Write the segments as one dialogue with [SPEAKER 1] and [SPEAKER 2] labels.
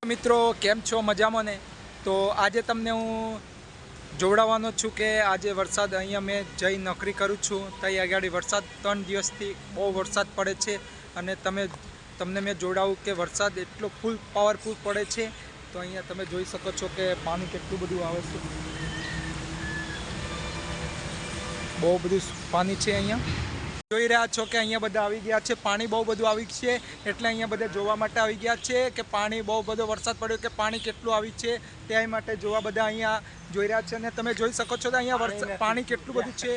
[SPEAKER 1] મિત્રો કેમ છો મજામાં ને? તો આજે તમને હું જોડાવાનો છું કે આજે વરસાદ અહીંયા મેં જઈ નોકરી કરું છું ત્યાં આગળ વરસાદ 3 દિવસથી બહુ વરસાદ પડે છે અને તમને મેં જોડાવું કે વરસાદ એટલો ફૂલ પાવરફુલ પડે છે. તો અહીંયા તમે જોઈ શકો છો કે પાણી કેટલું બધું આવે છે, બહુ બધું પાણી છે. અહીંયા જોઈ રહ્યા છો કે અહીંયા બધા આવી ગયા છે, પાણી બહુ બધું આવી છે એટલે અહીંયા બધા જોવા માટે આવી ગયા છે કે પાણી બહુ બધો વરસાદ પડ્યો કે પાણી કેટલું આવી છે તે માટે જોવા બધા અહીંયા જોઈ રહ્યા છે. અને તમે જોઈ શકો છો કે અહીંયા પાણી કેટલું બધું છે.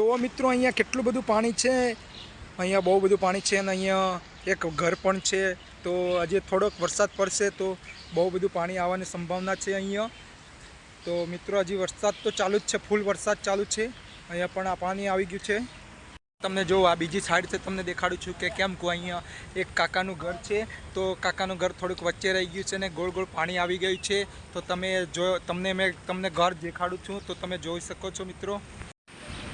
[SPEAKER 1] જુઓ મિત્રો અહીંયા કેટલું બધું પાણી છે, અહીંયા બહુ બધું પાણી છે અને અહીંયા એક ઘર પણ છે. તો આજે થોડોક વરસાદ પડશે તો બહુ બધું પાણી આવવાની સંભાવના છે અહીંયા. તો મિત્રો હજી વરસાદ તો ચાલુ જ છે, ફૂલ વરસાદ ચાલુ છે. અહીંયા પણ આ પાણી આવી ગયું છે. તમને જો આ બીજી સાઈડ છે તમને દેખાડું છું કે કેમ કહું, અહીંયા એક કાકાનું ઘર છે. તો કાકાનું ઘર થોડુંક વચ્ચે રહી ગયું છે ને ગોળ ગોળ પાણી આવી ગયું છે. તો તમને ઘર દેખાડું છું તો તમે જોઈ શકો છો મિત્રો.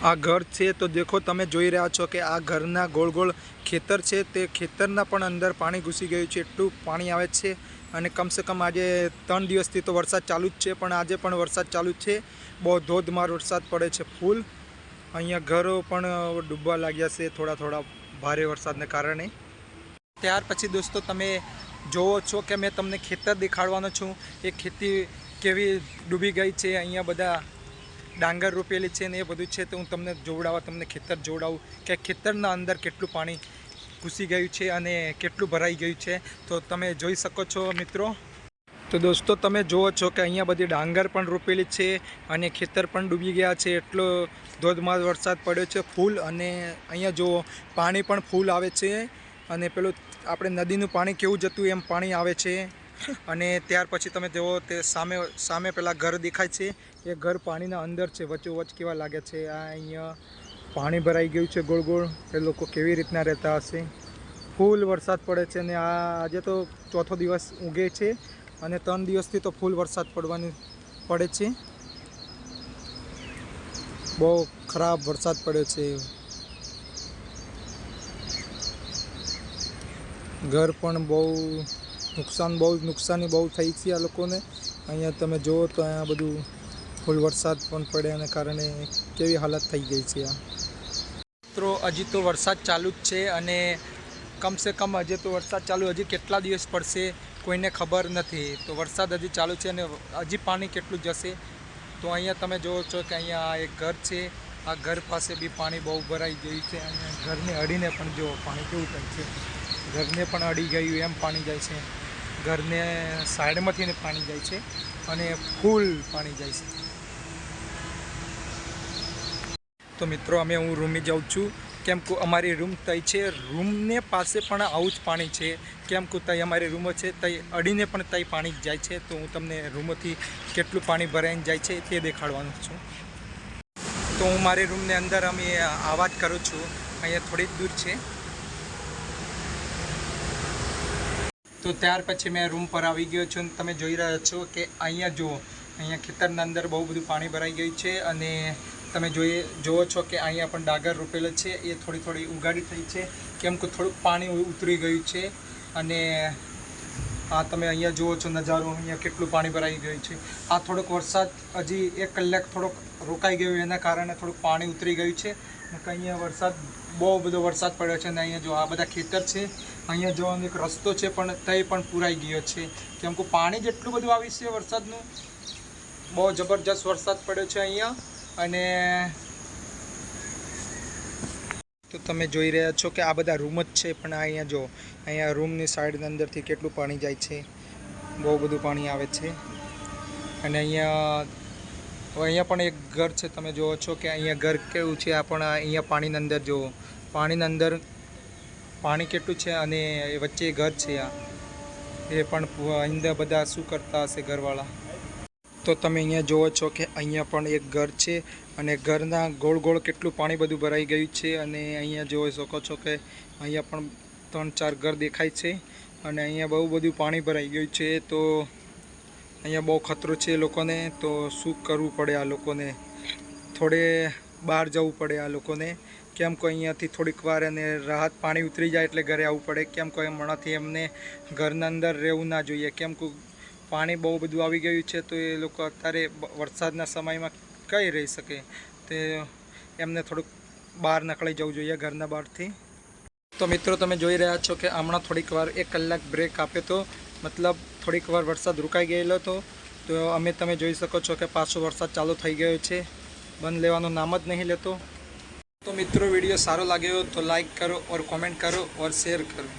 [SPEAKER 1] આ ઘર છે તો દેખો, તમે જોઈ રહ્યા છો કે આ ઘરના ગોળ ગોળ ખેતર છે. તે ખેતરના પણ અંદર પાણી ઘૂસી ગયું છે, એટલું પાણી આવે છે. અને કમસે કમ આજે 3 દિવસથી તો વરસાદ ચાલુ જ છે, પણ આજે પણ વરસાદ ચાલુ જ છે. બહુ ધોધમાર વરસાદ પડે છે ફૂલ. અહીંયા ઘરો પણ ડૂબવા લાગ્યા છે થોડા ભારે વરસાદને કારણે. ત્યાર પછી દોસ્તો તમે જોવો છો કે મેં તમને ખેતર દેખાડવાનો છું. એ ખેતી કેવી ડૂબી ગઈ છે, અહીંયા બધા ડાંગર રોપેલી છે ને એ બધું છે. તો હું તમને ખેતર જોડાવું કે ખેતરના અંદર કેટલું પાણી ઘૂસી ગયું છે અને કેટલું ભરાઈ ગયું છે. તો તમે જોઈ શકો છો મિત્રો. તો દોસ્તો તમે જુઓ છો કે અહીંયા બધી ડાંગર પણ રોપેલી છે અને ખેતર પણ ડૂબી ગયા છે. એટલો ધોધમાર વરસાદ પડ્યો છે ફૂલ. અને અહીંયા જુઓ પાણી પણ ફૂલ આવે છે અને પેલું આપણે નદીનું પાણી કેવું જતું એમ પાણી આવે છે. અને ત્યાર પછી તમે જુઓ તે સામે પેલા ઘર દેખાય છે, એ ઘર પાણીના અંદર છે, વચ્ચોવચ્ચ કેવા લાગે છે. આ અહીંયા પાણી ભરાઈ ગયું છે ગોળ ગોળ. એ લોકો કેવી રીતના રહેતા હશે. ફૂલ વરસાદ પડે છે અને આજે તો ચોથો દિવસ ઊગે છે અને 3 દિવસથી તો ફૂલ વરસાદ પડે છે. બહુ ખરાબ વરસાદ પડ્યો છે. ઘર પણ બહુ નુકસાની બહુ થઈ છે આ લોકોને. અહીંયા તમે જુઓ તો અહીંયા બધું ફૂલ વરસાદ પણ પડ્યાને કારણે કેવી હાલત થઈ ગઈ છે. આ મિત્રો હજી તો વરસાદ ચાલુ જ છે અને કમસે કમ હજી તો વરસાદ ચાલુ, હજી કેટલા દિવસ પડશે કોઈને ખબર નથી. તો વરસાદ હજી ચાલુ છે અને હજી પાણી કેટલું જશે. તો અહીંયા તમે જુઓ છો કે અહીંયા એક ઘર છે, આ ઘર પાસે બી પાણી બહુ ભરાઈ ગયું છે. અને ઘરને અડીને પણ જુઓ પાણી કેવું થાય છે. ઘરને પણ અડી ગયું એમ પાણી જાય છે. ઘરને સાઈડમાંથી પાણી જાય છે અને ફૂલ પાણી જાય છે. તો મિત્રો હું રૂમી જાઉં છું કેમ કે અમારી રૂમ તઈ છે. રૂમને પાસે પણ આવું જ પાણી છે કેમ કે તઈ અમારી રૂમો છે, તઈ અડીને પણ તઈ પાણી જાય છે. તો હું તમને રૂમોથી કેટલું પાણી ભરાઈને જાય છે તે દેખાડવાનું છું. તો હું મારી રૂમને અંદર આવા જ કરું છું. અહીંયા થોડી જ દૂર છે. તો ત્યાર પછી મેં રૂમ પર આવી ગયો છું. તમે જોઈ રહ્યા છો કે અહીંયા જુઓ, અહીંયા ખેતરના અંદર બહુ બધું પાણી ભરાઈ ગયું છે. અને તમે જુઓ છો કે અહીંયા પણ ડાંગર રોપેલો છે, એ થોડી ઉગાડી થઈ છે કેમ કે થોડુંક પાણી ઉતરી ગયું છે. અને આ તમે અહીંયા જુઓ છો નજારો, અહીંયા કેટલું પાણી ભરાઈ ગયું છે. આ થોડોક વરસાદ હજી 1 કલાક થોડોક રોકાઈ ગયો એના કારણે થોડુંક પાણી ઉતરી ગયું છે. અહીંયા બહુ બધો વરસાદ પડ્યો છે. અને અહીંયા જો આ બધા ખેતર છે, અહીંયા જવાનો એક રસ્તો છે પણ તે પણ પૂરાઈ ગયો છે કેમ કે પાણી જેટલું બધું આવી છે વરસાદનું. બહુ જબરજસ્ત વરસાદ પડ્યો છે અહીંયા. અને તો તમે જોઈ રહ્યા છો કે આ બધા રૂમ જ છે, પણ અહીંયા જો અહીંયા રૂમની સાઈડની અંદરથી કેટલું પાણી જાય છે. બહુ બધું પાણી આવે છે. અને અહીંયા પણ એક ઘર છે, તમે જુઓ છો કે અહીંયા ઘર કેવું છે. આ પણ અહીંયા પાણીની અંદર જુઓ, પાણીની અંદર પાણી કેટલું છે અને એ વચ્ચે ઘર છે. એ પણ અંદર બધા શું કરતા હશે ઘરવાળા. તો તમે અહીંયા જુઓ છો કે અહીંયા પણ એક ઘર છે અને ઘરના ગોળ ગોળ કેટલું પાણી બધું ભરાઈ ગયું છે. અને અહીંયા જોઈ શકો છો કે અહીંયા પણ 3-4 ઘર દેખાય છે અને અહીંયા બહુ બધું પાણી ભરાઈ ગયું છે. તો અહીંયા બહુ ખતરો છે લોકોને. તો શું કરવું પડે આ લોકોને, થોડે બહાર જવું પડે આ લોકોને. કેમ કોઈ અહીંયાથી થોડીક વાર એને રાહત પાણી ઉતરી જાય એટલે ઘરે આવવું પડે, કેમ કોઈ હમણાંથી એમને ઘરના અંદર રહેવું ના જોઈએ, કેમ કે પાણી બહુ બધું આવી ગયું છે. તો એ લોકો અત્યારે વરસાદના સમયમાં કઈ રહી શકે, તે એમને થોડુંક બહાર નીકળી જવું જોઈએ ઘરના બહારથી. તો મિત્રો તમે જોઈ રહ્યા છો કે હમણાં થોડીક વાર 1 કલાક બ્રેક આપ્યો તો, મતલબ થોડીક વાર વરસાદ રોકાઈ ગયેલો હતો. તો તમે જોઈ શકો છો કે પાછો વરસાદ ચાલુ થઈ ગયો છે, બંધ લેવાનું નામ જ નહીં લેતો. તો મિત્રો વિડીયો સારો લાગ્યો તો લાઈક કરો और कमेंट करो और शेयर करो.